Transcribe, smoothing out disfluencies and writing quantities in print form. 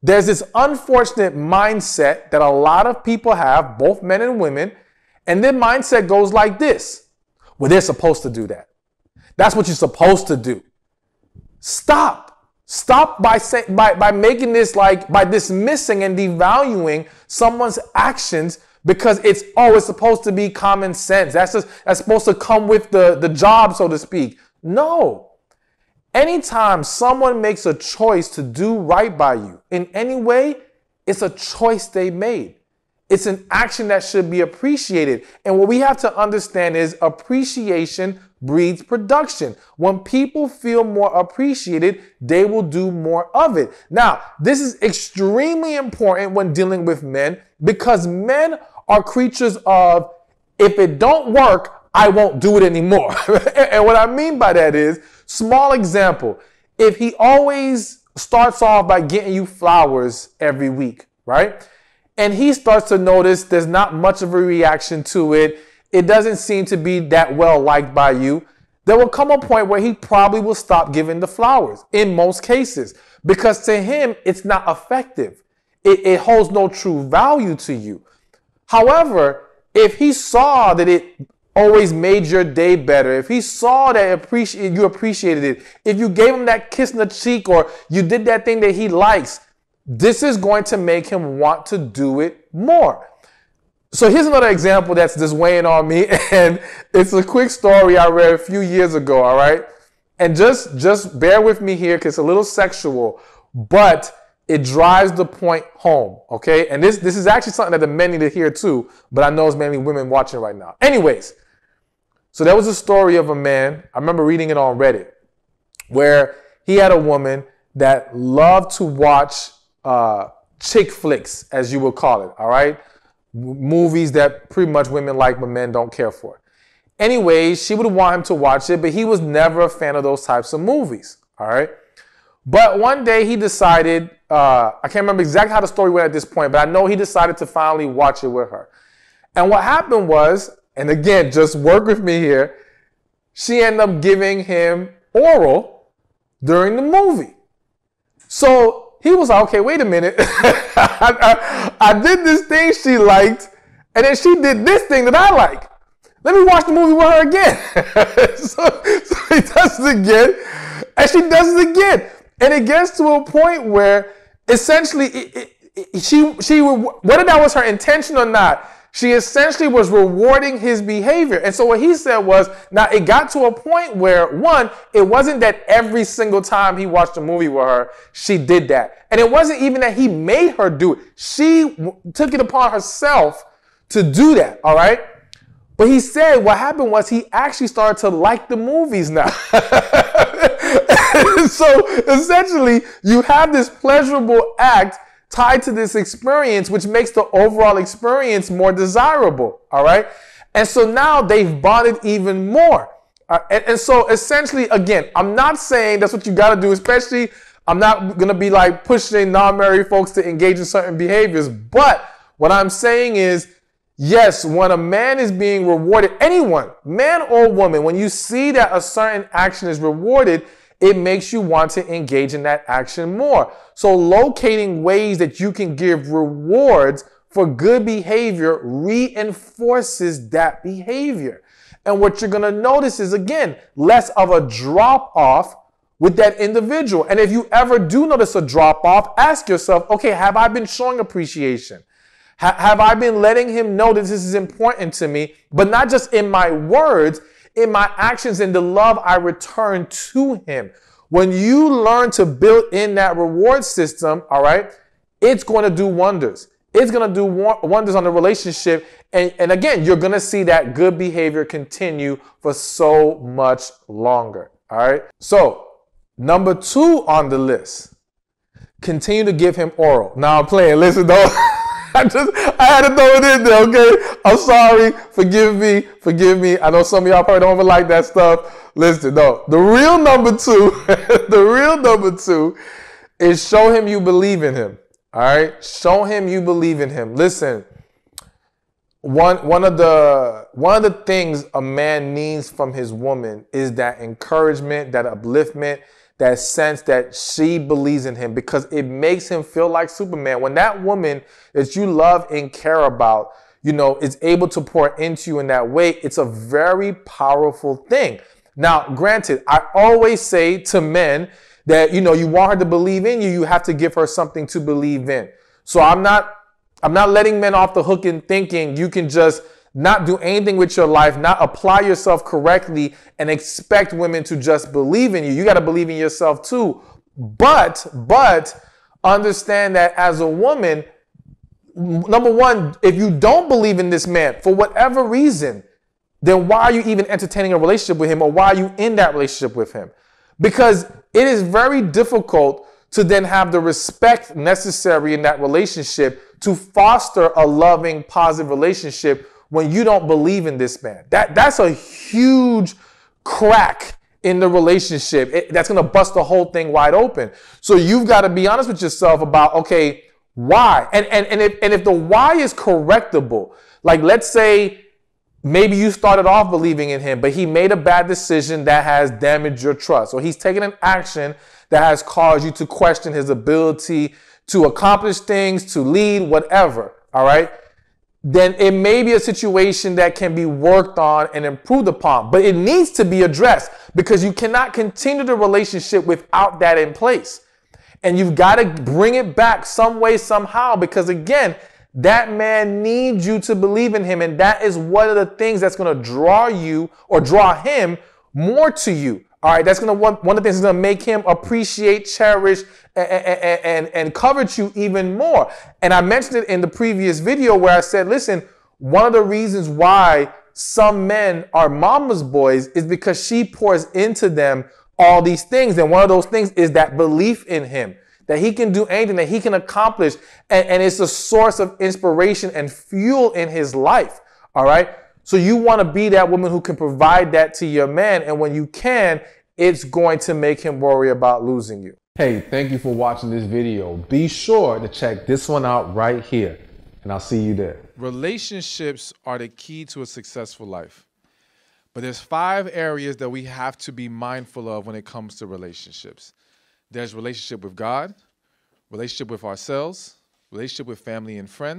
there's this unfortunate mindset that a lot of people have, both men and women, and their mindset goes like this. Well, they're supposed to do that. That's what you're supposed to do. Stop. Stop by making this by dismissing and devaluing someone's actions because it's supposed to be common sense. That's supposed to come with the job, so to speak. No. Anytime someone makes a choice to do right by you in any way, it's a choice they made. It's an action that should be appreciated. And what we have to understand is appreciation breeds production. When people feel more appreciated, they will do more of it. Now, this is extremely important when dealing with men because men are creatures of, if it don't work, I won't do it anymore. And what I mean by that is, small example, if he always starts off by getting you flowers every week, right? And he starts to notice there's not much of a reaction to it. It doesn't seem to be that well liked by you. There will come a point where he probably will stop giving the flowers in most cases because to him, it's not effective. It holds no true value to you. However, if he saw that it always made your day better, if he saw that you appreciated it, if you gave him that kiss in the cheek or you did that thing that he likes, this is going to make him want to do it more. So here's another example that's just weighing on me, and it's a quick story I read a few years ago, all right? And just bear with me here because it's a little sexual, but it drives the point home, okay? And this is actually something that the men need to hear too, but I know it's mainly women watching right now. Anyways, so there was a story of a man, I remember reading it on Reddit, where he had a woman that loved to watch chick flicks, as you would call it, all right? Movies that pretty much women like but men don't care for. Anyways, she would want him to watch it, but he was never a fan of those types of movies, all right? But one day he decided, I can't remember exactly how the story went at this point, but I know he decided to finally watch it with her. And what happened was, and again, just work with me here, she ended up giving him oral during the movie. So he was like, okay, wait a minute. I did this thing she liked, and then she did this thing that I like. Let me watch the movie with her again. so he does it again, and she does it again. And it gets to a point where essentially whether that was her intention or not, she essentially was rewarding his behavior. And so what he said was, now it got to a point where, one, it wasn't that every single time he watched a movie with her, she did that. And it wasn't even that he made her do it. She took it upon herself to do that, all right? But he said what happened was he actually started to like the movies now. So essentially, you have this pleasurable act tied to this experience, which makes the overall experience more desirable, all right? And so now they've bonded even more. And so essentially, again, I'm not saying that's what you got to do, especially I'm not going to be like pushing non-married folks to engage in certain behaviors. But what I'm saying is, yes, when a man is being rewarded, anyone, man or woman, when you see that a certain action is rewarded, it makes you want to engage in that action more. So locating ways that you can give rewards for good behavior reinforces that behavior. And what you're going to notice is, again, less of a drop off with that individual. And if you ever do notice a drop off, ask yourself, okay, have I been showing appreciation? Have I been letting him know that this is important to me, but not just in my words, in my actions and the love I return to him? When you learn to build in that reward system, all right, it's going to do wonders. It's going to do wonders on the relationship. And again, you're going to see that good behavior continue for so much longer. All right. So number 2 on the list, continue to give him oral. Now I'm playing. Listen, though. I had to throw it in there, okay? I'm sorry. Forgive me. I know some of y'all probably don't even like that stuff. Listen, no. The real number 2, the real number 2 is show him you believe in him. All right? Show him you believe in him. Listen, one of the things a man needs from his woman is that encouragement, that upliftment, that sense that she believes in him, because it makes him feel like Superman. When that woman that you love and care about, is able to pour into you in that way, it's a very powerful thing. Now, granted, I always say to men that, you want her to believe in you, you have to give her something to believe in. So I'm not letting men off the hook and thinking you can just not do anything with your life, not apply yourself correctly, and expect women to just believe in you. You got to believe in yourself too. But understand that as a woman, number one, if you don't believe in this man for whatever reason, then why are you even entertaining a relationship with him, or why are you in that relationship with him? Because it is very difficult to then have the respect necessary in that relationship to foster a loving, positive relationship when you don't believe in this man. That's a huge crack in the relationship. That's going to bust the whole thing wide open. So you've got to be honest with yourself about, okay, why? And if the why is correctable, like let's say maybe you started off believing in him, but he made a bad decision that has damaged your trust, or he's taken an action that has caused you to question his ability to accomplish things, to lead, whatever, all right? Then it may be a situation that can be worked on and improved upon, but it needs to be addressed, because you cannot continue the relationship without that in place. And you've got to bring it back some way, somehow, because again, that man needs you to believe in him. And that is one of the things that's going to draw you, or draw him more to you. All right. That's going to one of the things that's going to make him appreciate, cherish, and covet you even more. And I mentioned it in the previous video where I said, listen, one of the reasons why some men are mama's boys is because she pours into them all these things. And one of those things is that belief in him, that he can do anything, that he can accomplish. And it's a source of inspiration and fuel in his life. All right. So you want to be that woman who can provide that to your man. And when you can, it's going to make him worry about losing you. Hey, thank you for watching this video. Be sure to check this one out right here, and I'll see you there. Relationships are the key to a successful life. But there's 5 areas that we have to be mindful of when it comes to relationships. There's relationship with God, relationship with ourselves, relationship with family and friends,